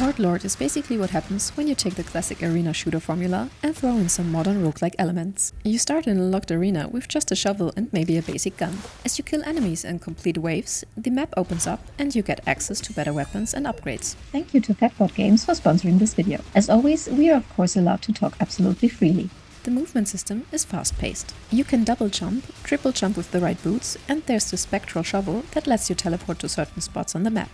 Hordelord is basically what happens when you take the classic arena shooter formula and throw in some modern roguelike elements. You start in a locked arena with just a shovel and maybe a basic gun. As you kill enemies and complete waves, the map opens up and you get access to better weapons and upgrades. Thank you to Fatbot Games for sponsoring this video. As always, we are of course allowed to talk absolutely freely. The movement system is fast-paced. You can double jump, triple jump with the right boots, and there's the spectral shovel that lets you teleport to certain spots on the map.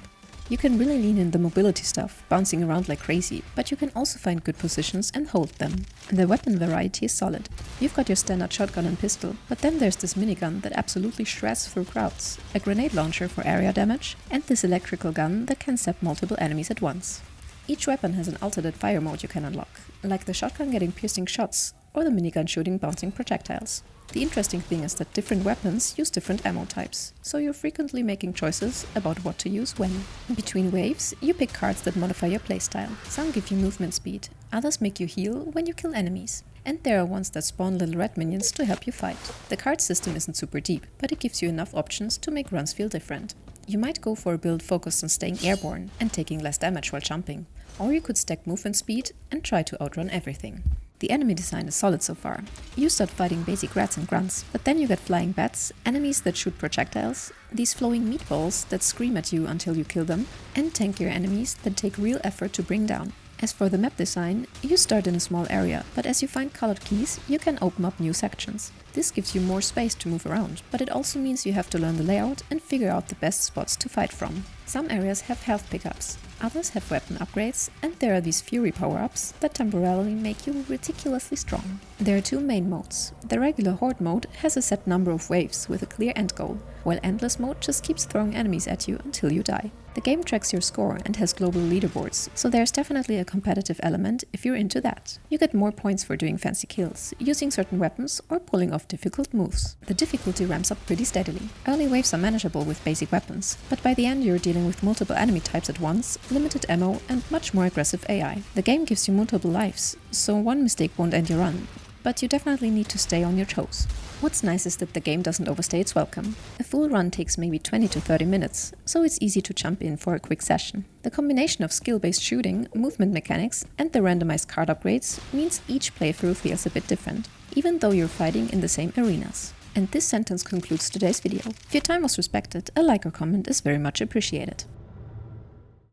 You can really lean in the mobility stuff, bouncing around like crazy, but you can also find good positions and hold them. The weapon variety is solid. You've got your standard shotgun and pistol, but then there's this minigun that absolutely shreds through crowds, a grenade launcher for area damage, and this electrical gun that can zap multiple enemies at once. Each weapon has an alternate fire mode you can unlock, like the shotgun getting piercing shots, or the minigun shooting bouncing projectiles. The interesting thing is that different weapons use different ammo types, so you're frequently making choices about what to use when. Between waves, you pick cards that modify your playstyle. Some give you movement speed, others make you heal when you kill enemies. And there are ones that spawn little red minions to help you fight. The card system isn't super deep, but it gives you enough options to make runs feel different. You might go for a build focused on staying airborne and taking less damage while jumping, or you could stack movement speed and try to outrun everything. The enemy design is solid so far. You start fighting basic rats and grunts, but then you get flying bats, enemies that shoot projectiles, these flowing meatballs that scream at you until you kill them, and tankier enemies that take real effort to bring down. As for the map design, you start in a small area, but as you find colored keys, you can open up new sections. This gives you more space to move around, but it also means you have to learn the layout and figure out the best spots to fight from. Some areas have health pickups, others have weapon upgrades, and there are these fury power-ups that temporarily make you ridiculously strong. There are two main modes. The regular horde mode has a set number of waves with a clear end goal, while endless mode just keeps throwing enemies at you until you die. The game tracks your score and has global leaderboards, so there's definitely a competitive element if you're into that. You get more points for doing fancy kills, using certain weapons, or pulling off difficult moves. The difficulty ramps up pretty steadily. Early waves are manageable with basic weapons, but by the end you're dealing with multiple enemy types at once, limited ammo, and much more aggressive AI. The game gives you multiple lives, so one mistake won't end your run, but you definitely need to stay on your toes. What's nice is that the game doesn't overstay its welcome. A full run takes maybe 20 to 30 minutes, so it's easy to jump in for a quick session. The combination of skill-based shooting, movement mechanics, and the randomized card upgrades means each playthrough feels a bit different, even though you're fighting in the same arenas. And this sentence concludes today's video. If your time was respected, a like or comment is very much appreciated.